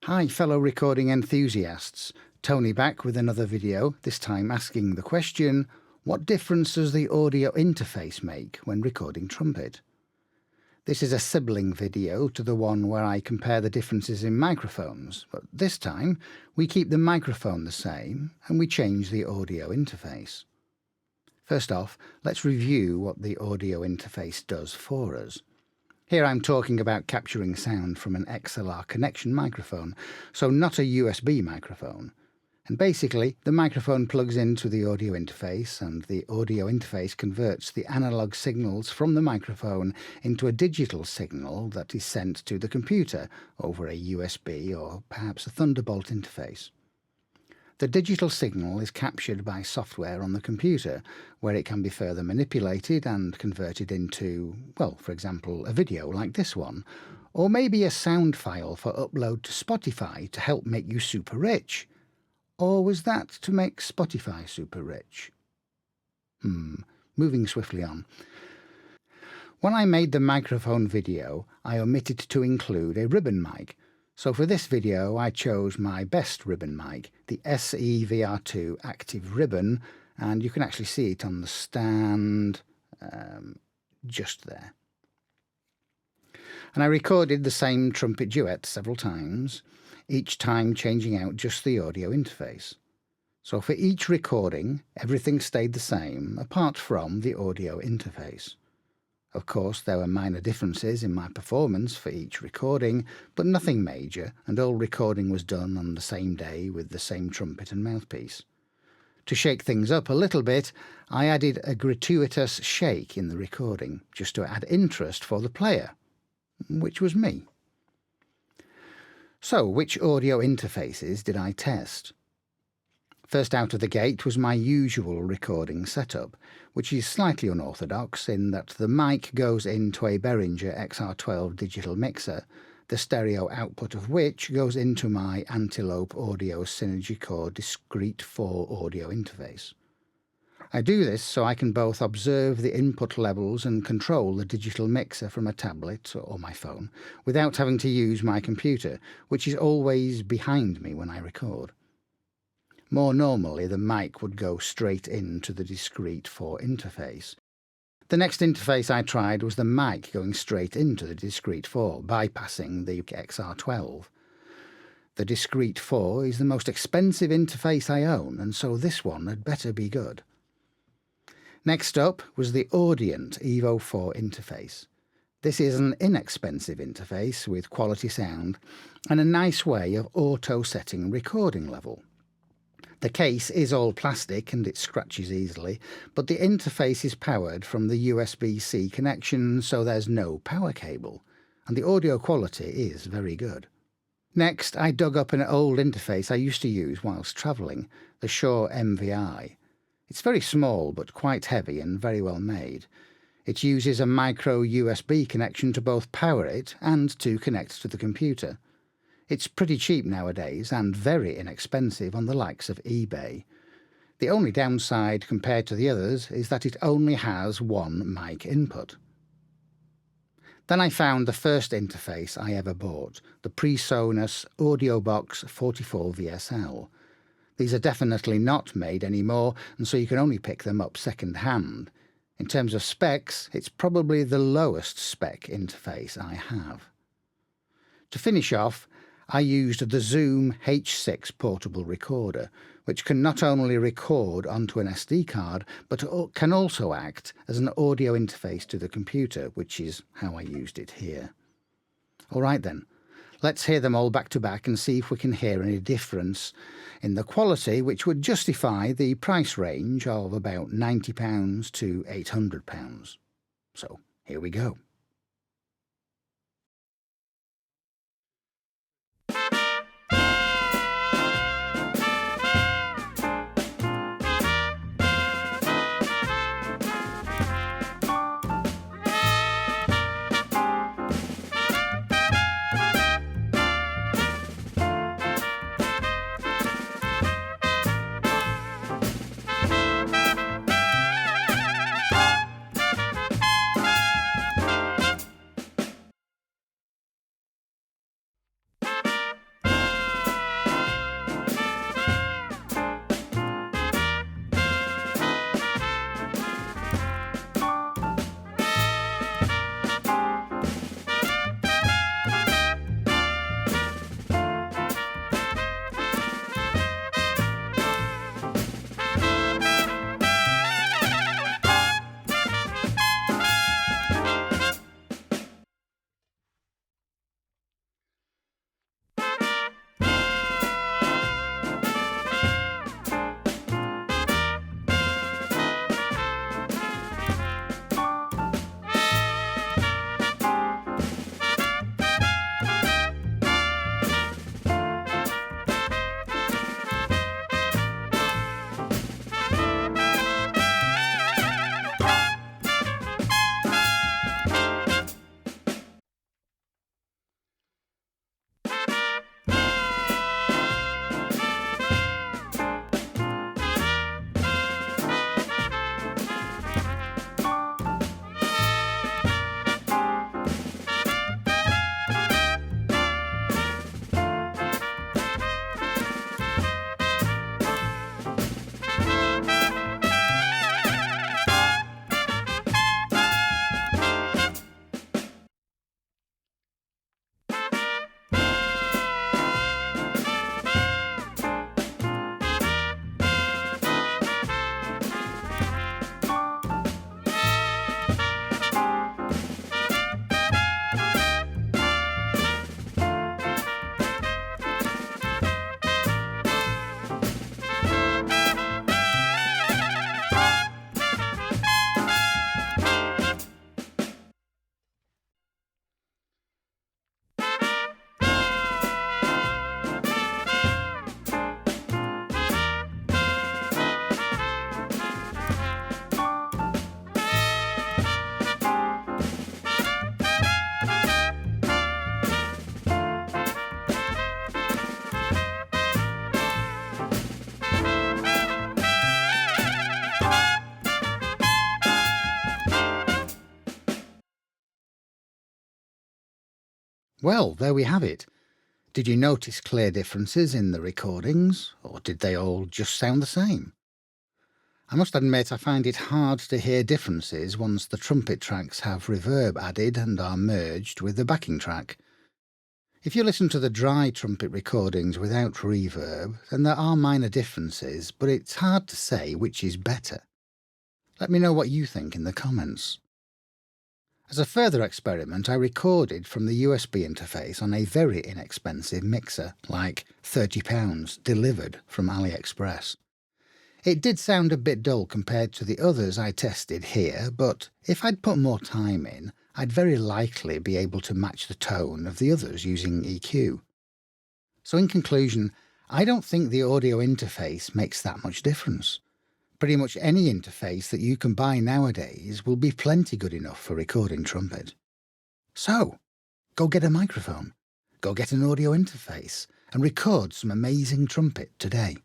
Hi fellow recording enthusiasts, Tony back with another video, this time asking the question, what difference does the audio interface make when recording Trumpet? This is a sibling video to the one where I compare the differences in microphones, but this time we keep the microphone the same and we change the audio interface. First off, let's review what the audio interface does for us. Here I'm talking about capturing sound from an XLR connection microphone, so not a USB microphone. And basically, the microphone plugs into the audio interface, and the audio interface converts the analog signals from the microphone into a digital signal that is sent to the computer over a USB or perhaps a Thunderbolt interface. The digital signal is captured by software on the computer, where it can be further manipulated and converted into, well, for example, a video like this one, or maybe a sound file for upload to Spotify to help make you super rich. Or was that to make Spotify super rich? Moving swiftly on. When I made the microphone video, I omitted to include a ribbon mic. So for this video, I chose my best ribbon mic, the SE-VR2 Active Ribbon, and you can actually see it on the stand just there. And I recorded the same trumpet duet several times, each time changing out just the audio interface. So for each recording, everything stayed the same, apart from the audio interface. Of course, there were minor differences in my performance for each recording, but nothing major, and all recording was done on the same day with the same trumpet and mouthpiece. To shake things up a little bit, I added a gratuitous shake in the recording, just to add interest for the player, which was me. So, which audio interfaces did I test? First out of the gate was my usual recording setup, which is slightly unorthodox in that the mic goes into a Behringer XR12 digital mixer, the stereo output of which goes into my Antelope Audio Synergy Core discrete 4 audio interface. I do this so I can both observe the input levels and control the digital mixer from a tablet or my phone without having to use my computer, which is always behind me when I record. More normally, the mic would go straight into the discrete 4 interface. The next interface I tried was the mic going straight into the discrete 4, bypassing the XR12. The discrete 4 is the most expensive interface I own, and so this one had better be good. Next up was the Audient Evo 4 interface. This is an inexpensive interface with quality sound and a nice way of auto-setting recording level. The case is all plastic and it scratches easily, but the interface is powered from the USB-C connection, so there's no power cable, and the audio quality is very good. Next, I dug up an old interface I used to use whilst travelling, the Shure MVI. It's very small but quite heavy and very well made. It uses a micro USB connection to both power it and to connect to the computer. It's pretty cheap nowadays and very inexpensive on the likes of eBay. The only downside compared to the others is that it only has one mic input. Then I found the first interface I ever bought, the PreSonus AudioBox 44 VSL. These are definitely not made anymore, and so you can only pick them up second hand. In terms of specs, it's probably the lowest spec interface I have. To finish off, I used the Zoom H6 portable recorder, which can not only record onto an SD card, but can also act as an audio interface to the computer, which is how I used it here. All right then, let's hear them all back to back and see if we can hear any difference in the quality which would justify the price range of about £90 to £800. So here we go. Well, there we have it. Did you notice clear differences in the recordings, or did they all just sound the same? I must admit I find it hard to hear differences once the trumpet tracks have reverb added and are merged with the backing track. If you listen to the dry trumpet recordings without reverb, then there are minor differences, but it's hard to say which is better. Let me know what you think in the comments. As a further experiment, I recorded from the USB interface on a very inexpensive mixer, like £30, delivered from AliExpress. It did sound a bit dull compared to the others I tested here, but if I'd put more time in, I'd very likely be able to match the tone of the others using EQ. So in conclusion, I don't think the audio interface makes that much difference. Pretty much any interface that you can buy nowadays will be plenty good enough for recording trumpet. So, go get a microphone, go get an audio interface, and record some amazing trumpet today.